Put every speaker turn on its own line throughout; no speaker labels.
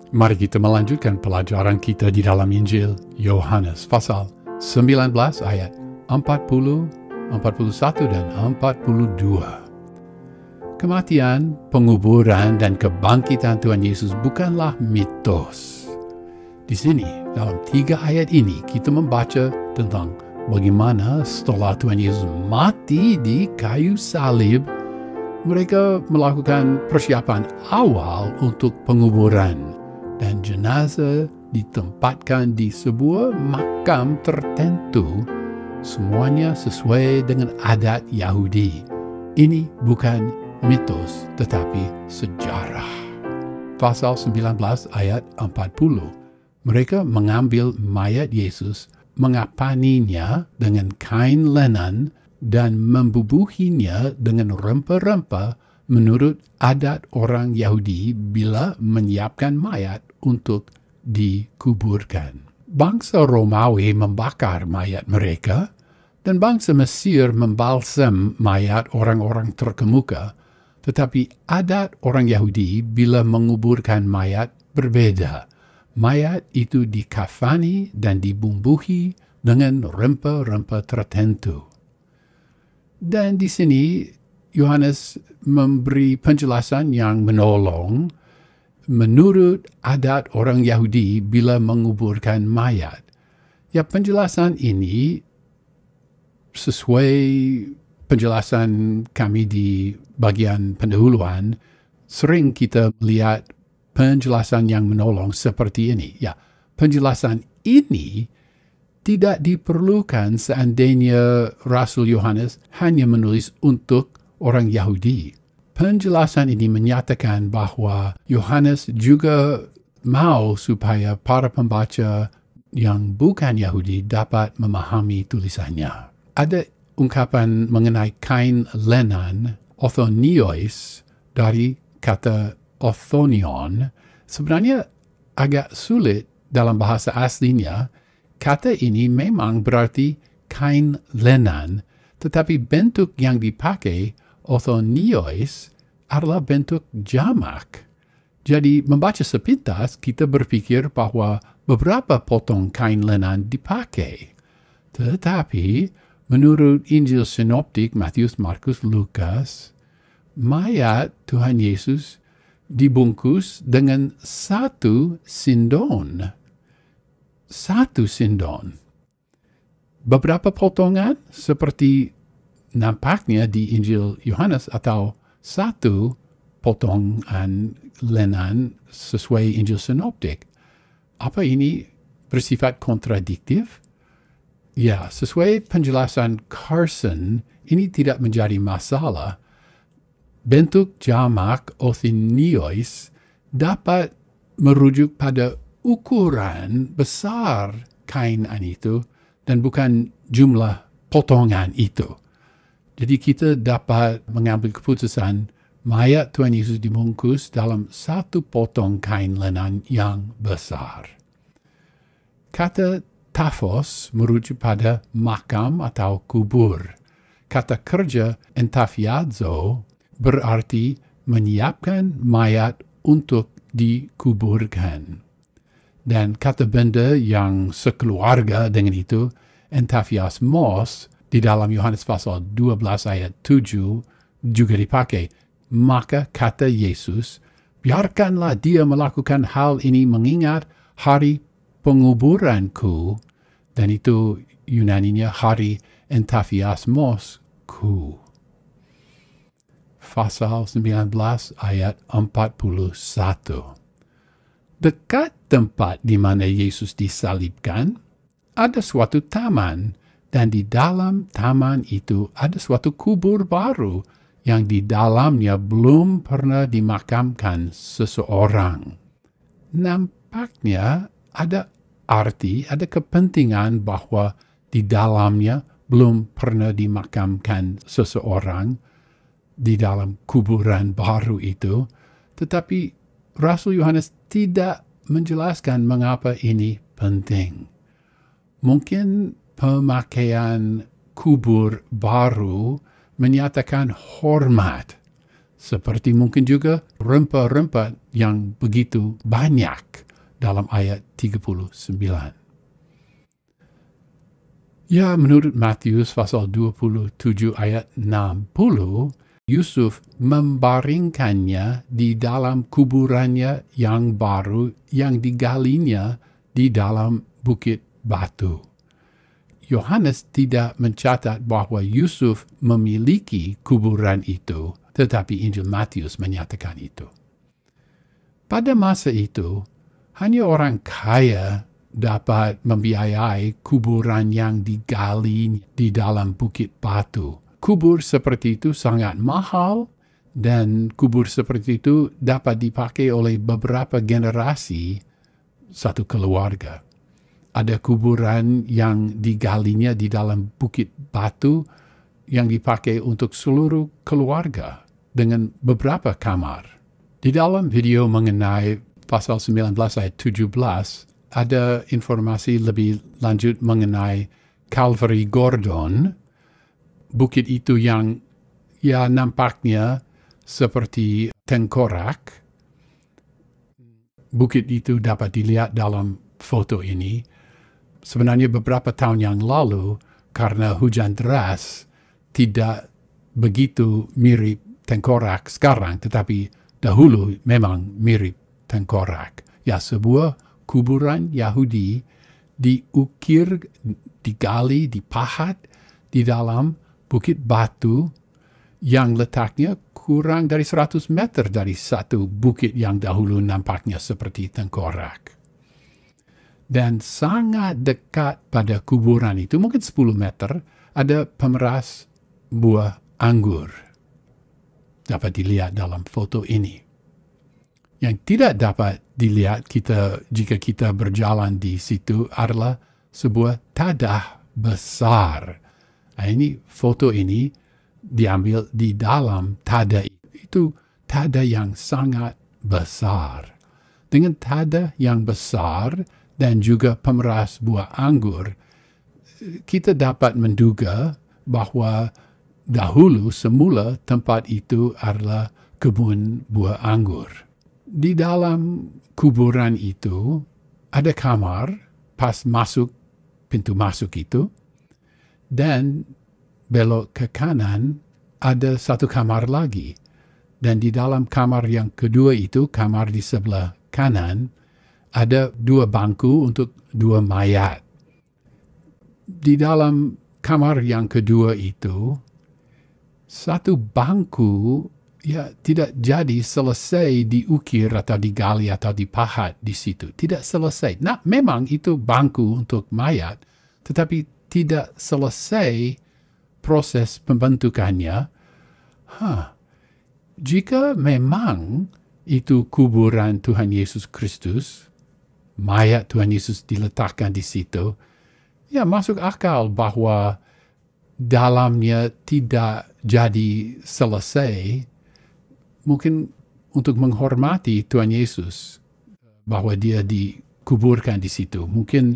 Mari kita melanjutkan pelajaran kita di dalam Injil Yohanes pasal 19 ayat 40, 41 dan 42. Kematian, penguburan, dan kebangkitan Tuhan Yesus bukanlah mitos. Di sini, dalam 3 ayat ini, kita membaca tentang bagaimana setelah Tuhan Yesus mati di kayu salib, mereka melakukan persiapan awal untuk penguburan. Dan jenazah ditempatkan di sebuah makam tertentu, semuanya sesuai dengan adat Yahudi. Ini bukan mitos, tetapi sejarah. Pasal 19 ayat 40. Mereka mengambil mayat Yesus, mengapaninya dengan kain lenan, dan membubuhinya dengan rempah-rempah menurut adat orang Yahudi bila menyiapkan mayat untuk dikuburkan. Bangsa Romawi membakar mayat mereka, dan bangsa Mesir membalsam mayat orang-orang terkemuka, tetapi adat orang Yahudi bila menguburkan mayat berbeda. Mayat itu dikafani dan dibumbuhi dengan rempah-rempah tertentu. Dan di sini Yohanes memberi penjelasan yang menolong menurut adat orang Yahudi bila menguburkan mayat. Ya, penjelasan ini sesuai penjelasan kami di bagian pendahuluan, sering kita melihat penjelasan yang menolong seperti ini. Ya, penjelasan ini tidak diperlukan seandainya Rasul Yohanes hanya menulis untuk orang Yahudi. Penjelasan ini menyatakan bahwa Yohanes juga mau supaya para pembaca yang bukan Yahudi dapat memahami tulisannya. Ada ungkapan mengenai kain lenan, orthonios, dari kata orthonion. Sebenarnya agak sulit dalam bahasa aslinya. Kata ini memang berarti kain lenan, tetapi bentuk yang dipakai orthonios adalah bentuk jamak. Jadi membaca sepintas kita berpikir bahwa beberapa potong kain lenan dipakai. Tetapi menurut Injil Sinoptik Matius, Markus, Lukas, mayat Tuhan Yesus dibungkus dengan satu sindon. Satu sindon. Beberapa potongan seperti nampaknya di Injil Yohanes atau satu potongan lenan sesuai Injil Sinoptik. Apa ini bersifat kontradiktif? Ya, sesuai penjelasan Carson, ini tidak menjadi masalah. Bentuk jamak orthonios dapat merujuk pada ukuran besar kain itu dan bukan jumlah potongan itu. Jadi kita dapat mengambil keputusan mayat Tuhan Yesus dibungkus dalam satu potong kain lenan yang besar. Kata taphos merujuk pada makam atau kubur. Kata kerja entafiazo berarti menyiapkan mayat untuk dikuburkan. Dan kata benda yang sekeluarga dengan itu, entafiasmos, di dalam Yohanes pasal 12 ayat 7 juga dipakai. Maka kata Yesus, biarkanlah dia melakukan hal ini mengingat hari penguburanku, dan itu Yunaninya hari entafiasmosku. Pasal 19 ayat 41. Dekat tempat di mana Yesus disalibkan, ada suatu taman, dan di dalam taman itu ada suatu kubur baru yang di dalamnya belum pernah dimakamkan seseorang. Nampaknya ada arti, ada kepentingan bahwa di dalamnya belum pernah dimakamkan seseorang di dalam kuburan baru itu, tetapi Rasul Yohanes tidak menjelaskan mengapa ini penting. Mungkin pemakaian kubur baru menyatakan hormat Seperti mungkin juga rempah-rempah yang begitu banyak dalam ayat 39. Ya, menurut Matius pasal 27 ayat 60, Yusuf membaringkannya di dalam kuburannya yang baru yang digalinya di dalam bukit batu. Yohanes tidak mencatat bahwa Yusuf memiliki kuburan itu, tetapi Injil Matius menyatakan itu. Pada masa itu, hanya orang kaya dapat membiayai kuburan yang digali di dalam bukit batu. Kubur seperti itu sangat mahal, dan kubur seperti itu dapat dipakai oleh beberapa generasi satu keluarga. Ada kuburan yang digalinya di dalam bukit batu yang dipakai untuk seluruh keluarga dengan beberapa kamar. Di dalam video mengenai pasal 19 ayat 17, ada informasi lebih lanjut mengenai Calvary Gordon, bukit itu yang nampaknya seperti tengkorak. Bukit itu dapat dilihat dalam foto ini. Sebenarnya beberapa tahun yang lalu, karena hujan deras, tidak begitu mirip tengkorak sekarang, tetapi dahulu memang mirip tengkorak. Ya, sebuah kuburan Yahudi diukir, digali, dipahat di dalam bukit batu yang letaknya kurang dari 100 meter dari satu bukit yang dahulu nampaknya seperti tengkorak. Dan sangat dekat pada kuburan itu, mungkin 10 meter, ada pemeras buah anggur. Dapat dilihat dalam foto ini. Yang tidak dapat dilihat jika kita berjalan di situ adalah sebuah tadah besar. Nah, ini foto ini diambil di dalam tadah itu. Tadah yang sangat besar. Dengan tadah yang besar dan juga pemeras buah anggur, kita dapat menduga bahwa dahulu semula tempat itu adalah kebun buah anggur. Di dalam kuburan itu ada kamar pas masuk pintu masuk itu, dan belok ke kanan ada satu kamar lagi. Dan di dalam kamar yang kedua itu, kamar di sebelah kanan, ada 2 bangku untuk 2 mayat. Di dalam kamar yang kedua itu, satu bangku tidak jadi selesai diukir atau digali atau dipahat di situ. Tidak selesai. Nah, memang itu bangku untuk mayat, tetapi tidak selesai proses pembentukannya. Jika memang itu kuburan Tuhan Yesus Kristus, mayat Tuhan Yesus diletakkan di situ, ya masuk akal bahwa dalamnya tidak jadi selesai. Mungkin untuk menghormati Tuhan Yesus bahwa dia dikuburkan di situ. Mungkin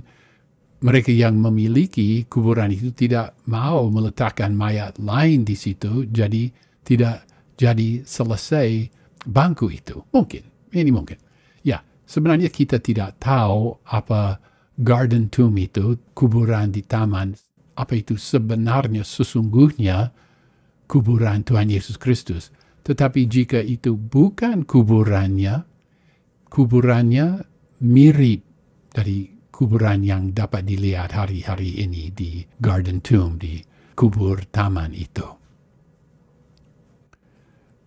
mereka yang memiliki kuburan itu tidak mau meletakkan mayat lain di situ, jadi tidak jadi selesai bangku itu. Mungkin, ini mungkin. Ya, sebenarnya kita tidak tahu apa garden tomb itu, kuburan di taman, apa itu sebenarnya sesungguhnya kuburan Tuhan Yesus Kristus. Tetapi jika itu bukan kuburannya mirip dari kuburan yang dapat dilihat hari-hari ini di garden tomb, di kubur taman itu.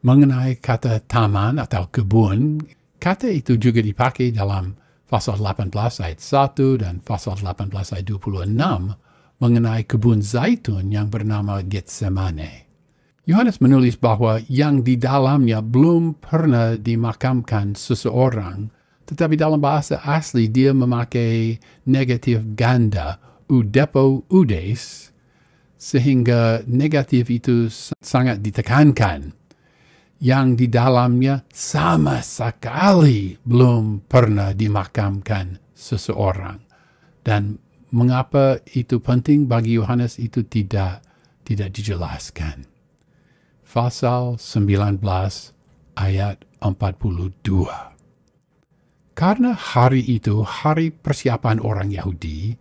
Mengenai kata taman atau kebun, kata itu juga dipakai dalam pasal 18 ayat 1 dan pasal 18 ayat 26 mengenai kebun zaitun yang bernama Getsemane. Yohanes menulis bahwa yang di dalamnya belum pernah dimakamkan seseorang, tetapi dalam bahasa asli dia memakai negatif ganda, udepo udes, sehingga negatif itu sangat ditekankan. Yang di dalamnya sama sekali belum pernah dimakamkan seseorang. Dan mengapa itu penting bagi Yohanes itu tidak dijelaskan. Pasal 19 ayat 42. Karena hari itu hari persiapan orang Yahudi,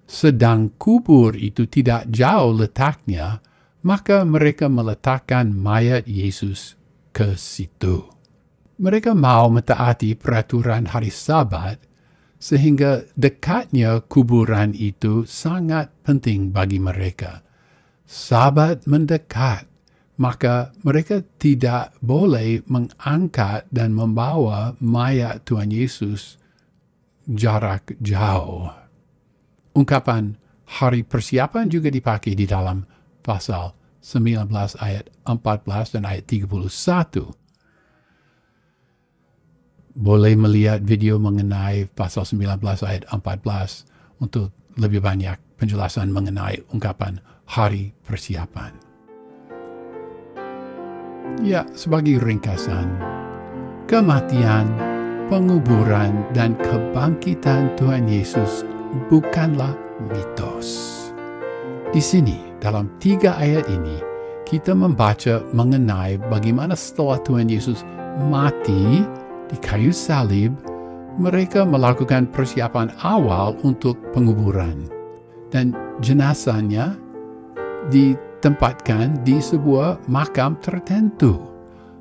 sedang kubur itu tidak jauh letaknya, maka mereka meletakkan mayat Yesus ke situ. Mereka mau mentaati peraturan hari Sabat, sehingga dekatnya kuburan itu sangat penting bagi mereka. Sabat mendekat, maka mereka tidak boleh mengangkat dan membawa mayat Tuhan Yesus jarak jauh. Ungkapan hari persiapan juga dipakai di dalam pasal 19 ayat 14 dan ayat 31. Boleh melihat video mengenai pasal 19 ayat 14 untuk lebih banyak penjelasan mengenai ungkapan hari persiapan. Ya, sebagai ringkasan, kematian, penguburan, dan kebangkitan Tuhan Yesus bukanlah mitos. Di sini, dalam 3 ayat ini, kita membaca mengenai bagaimana setelah Tuhan Yesus mati di kayu salib, mereka melakukan persiapan awal untuk penguburan. Dan jenazahnya ditempatkan di sebuah makam tertentu.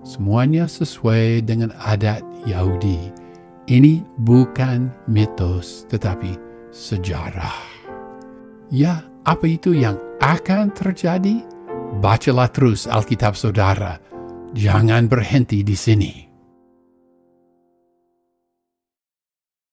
Semuanya sesuai dengan adat Yahudi. Ini bukan mitos, tetapi sejarah. Ya, apa itu yang akan terjadi? Bacalah terus Alkitab saudara. Jangan berhenti di sini.